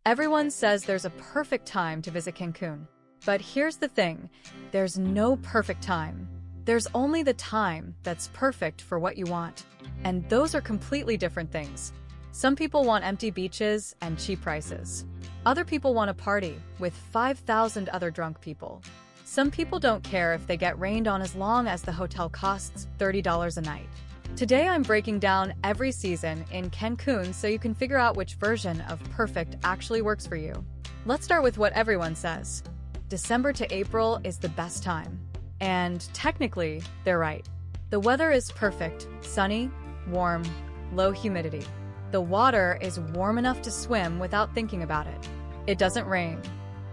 Everyone says there's a perfect time to visit Cancun. But here's the thing, there's no perfect time. There's only the time that's perfect for what you want. And those are completely different things. Some people want empty beaches and cheap prices. Other people want a party with 5,000 other drunk people. Some people don't care if they get rained on as long as the hotel costs $30 a night. Today I'm breaking down every season in Cancun so you can figure out which version of perfect actually works for you. Let's start with what everyone says. December to April is the best time. And technically, they're right. The weather is perfect, sunny, warm, low humidity. The water is warm enough to swim without thinking about it. It doesn't rain.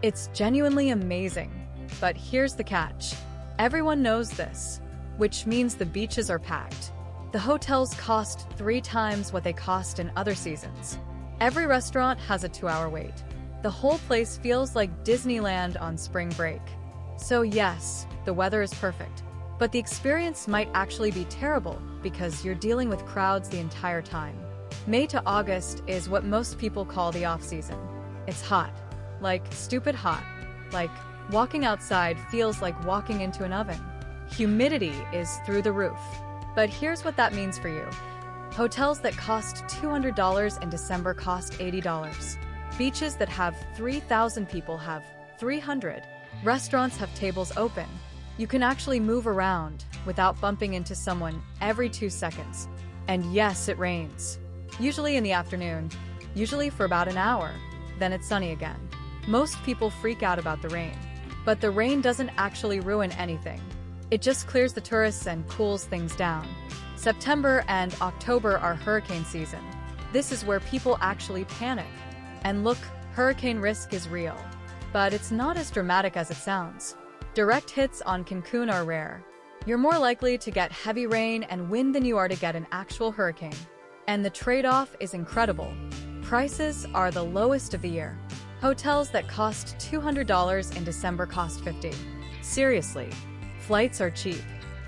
It's genuinely amazing. But here's the catch. Everyone knows this, which means the beaches are packed. The hotels cost 3 times what they cost in other seasons. Every restaurant has a 2-hour wait. The whole place feels like Disneyland on spring break. So yes, the weather is perfect. But the experience might actually be terrible because you're dealing with crowds the entire time. May to August is what most people call the off-season. It's hot. Like stupid hot. Like walking outside feels like walking into an oven. Humidity is through the roof. But here's what that means for you. Hotels that cost $200 in December cost $80. Beaches that have 3,000 people have 300. Restaurants have tables open. You can actually move around without bumping into someone every 2 seconds. And yes, it rains. Usually in the afternoon, usually for about an hour. Then it's sunny again. Most people freak out about the rain. But the rain doesn't actually ruin anything. It just clears the tourists and cools things down. September and October are hurricane season. This is where people actually panic. And look, hurricane risk is real. But it's not as dramatic as it sounds. Direct hits on Cancun are rare. You're more likely to get heavy rain and wind than you are to get an actual hurricane. And the trade-off is incredible. Prices are the lowest of the year. Hotels that cost $200 in December cost $50. Seriously. Flights are cheap.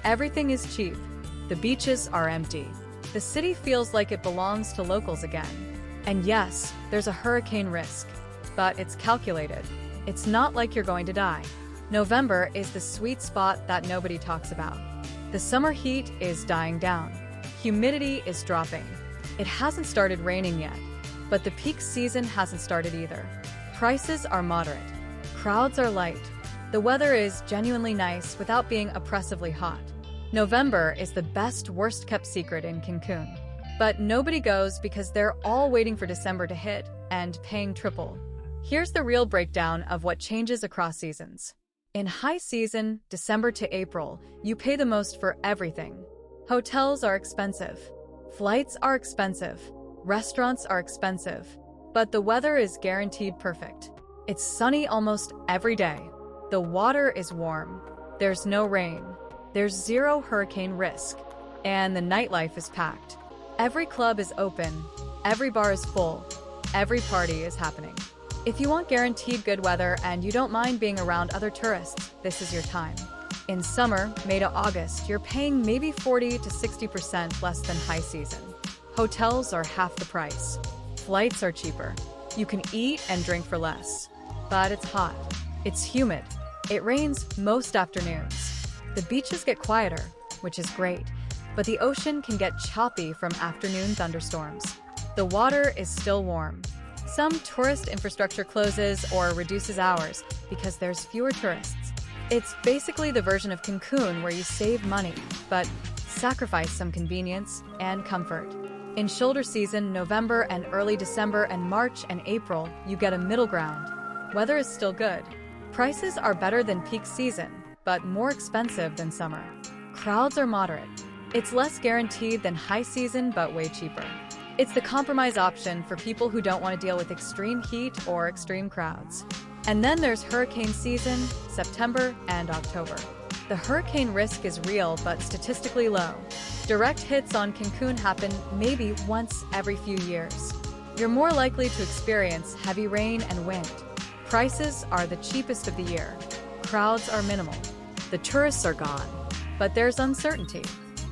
Everything is cheap. The beaches are empty. The city feels like it belongs to locals again. And yes, there's a hurricane risk. But it's calculated. It's not like you're going to die. November is the sweet spot that nobody talks about. The summer heat is dying down. Humidity is dropping. It hasn't started raining yet. But the peak season hasn't started either. Prices are moderate. Crowds are light. The weather is genuinely nice without being oppressively hot. November is the best worst-kept secret in Cancun. But nobody goes because they're all waiting for December to hit and paying triple. Here's the real breakdown of what changes across seasons. In high season, December to April, you pay the most for everything. Hotels are expensive. Flights are expensive. Restaurants are expensive. But the weather is guaranteed perfect. It's sunny almost every day. The water is warm. There's no rain. There's zero hurricane risk. And the nightlife is packed. Every club is open. Every bar is full. Every party is happening. If you want guaranteed good weather and you don't mind being around other tourists, this is your time. In summer, May to August, you're paying maybe 40 to 60% less than high season. Hotels are half the price. Flights are cheaper. You can eat and drink for less. But it's hot. It's humid. It rains most afternoons. The beaches get quieter, which is great, but the ocean can get choppy from afternoon thunderstorms. The water is still warm. Some tourist infrastructure closes or reduces hours because there's fewer tourists. It's basically the version of Cancun where you save money, but sacrifice some convenience and comfort. In shoulder season, November and early December and March and April, you get a middle ground. Weather is still good. Prices are better than peak season, but more expensive than summer. Crowds are moderate. It's less guaranteed than high season, but way cheaper. It's the compromise option for people who don't want to deal with extreme heat or extreme crowds. And then there's hurricane season, September and October. The hurricane risk is real, but statistically low. Direct hits on Cancun happen maybe once every few years. You're more likely to experience heavy rain and wind. Prices are the cheapest of the year. Crowds are minimal. The tourists are gone. But there's uncertainty.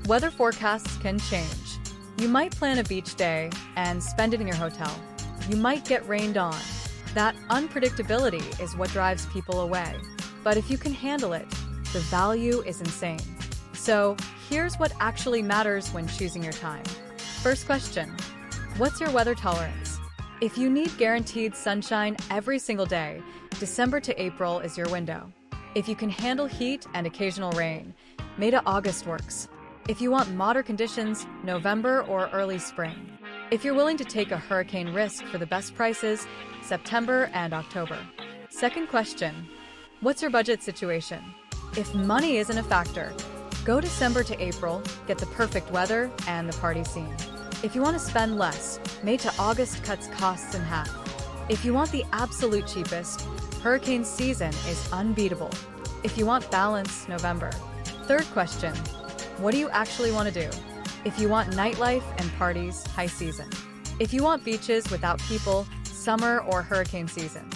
Weather forecasts can change. You might plan a beach day and spend it in your hotel. You might get rained on, That unpredictability is what drives people away. But if you can handle it, the value is insane. So, here's what actually matters when choosing your time. First question, what's your weather tolerance? If you need guaranteed sunshine every single day, December to April is your window. If you can handle heat and occasional rain, May to August works. If you want moderate conditions, November or early spring. If you're willing to take a hurricane risk for the best prices, September and October. Second question, what's your budget situation? If money isn't a factor, go December to April, get the perfect weather and the party scene. If you want to spend less, May to August cuts costs in half. If you want the absolute cheapest, hurricane season is unbeatable. If you want balance, November. Third question, what do you actually want to do? If you want nightlife and parties, high season. If you want beaches without people, summer or hurricane season.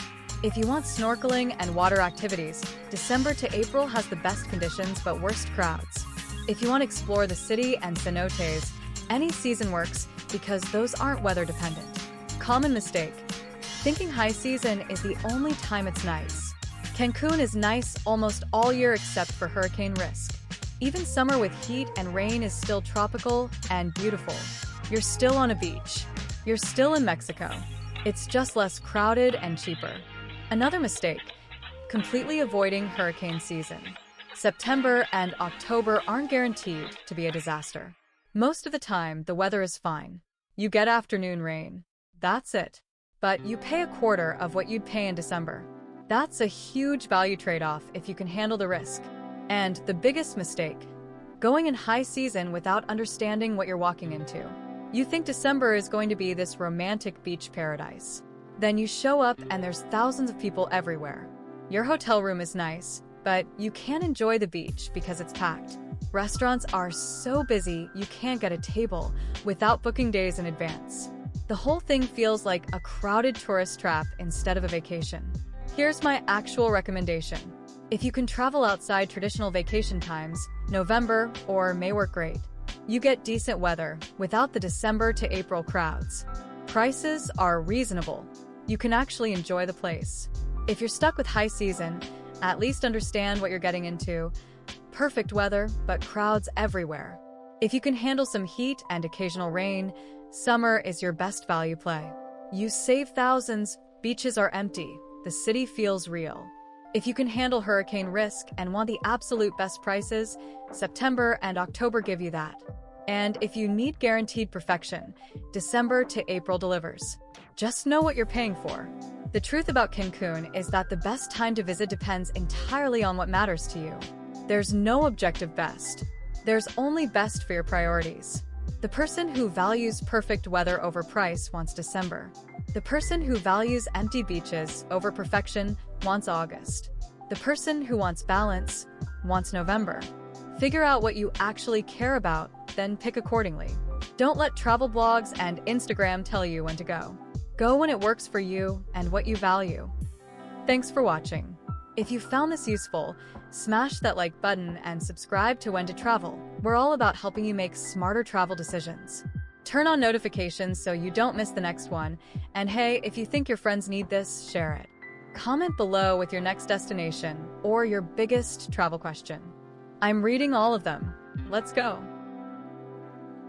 If you want snorkeling and water activities, December to April has the best conditions but worst crowds. If you want to explore the city and cenotes, any season works because those aren't weather dependent. Common mistake. Thinking high season is the only time it's nice. Cancun is nice almost all year except for hurricane risk. Even summer with heat and rain is still tropical and beautiful. You're still on a beach. You're still in Mexico. It's just less crowded and cheaper. Another mistake, completely avoiding hurricane season. September and October aren't guaranteed to be a disaster. Most of the time, the weather is fine. You get afternoon rain. That's it. But you pay a quarter of what you'd pay in December. That's a huge value trade-off if you can handle the risk. And the biggest mistake, going in high season without understanding what you're walking into. You think December is going to be this romantic beach paradise. Then you show up and there's thousands of people everywhere. Your hotel room is nice, but you can't enjoy the beach because it's packed. Restaurants are so busy you can't get a table without booking days in advance. The whole thing feels like a crowded tourist trap instead of a vacation. Here's my actual recommendation. If you can travel outside traditional vacation times, November or May work great. You get decent weather without the December to April crowds. Prices are reasonable. You can actually enjoy the place. If you're stuck with high season, at least understand what you're getting into. Perfect weather, but crowds everywhere. If you can handle some heat and occasional rain, summer is your best value play. You save thousands, beaches are empty, the city feels real. If you can handle hurricane risk and want the absolute best prices, September and October give you that. And if you need guaranteed perfection, December to April delivers. Just know what you're paying for. The truth about Cancun is that the best time to visit depends entirely on what matters to you. There's no objective best. There's only best for your priorities. The person who values perfect weather over price wants December. The person who values empty beaches over perfection wants August. The person who wants balance wants November. Figure out what you actually care about, then pick accordingly. Don't let travel blogs and Instagram tell you when to go. Go when it works for you and what you value. Thanks for watching. If you found this useful, smash that like button and subscribe to When to Travel. We're all about helping you make smarter travel decisions. Turn on notifications so you don't miss the next one. And hey, if you think your friends need this, share it. Comment below with your next destination or your biggest travel question. I'm reading all of them. Let's go.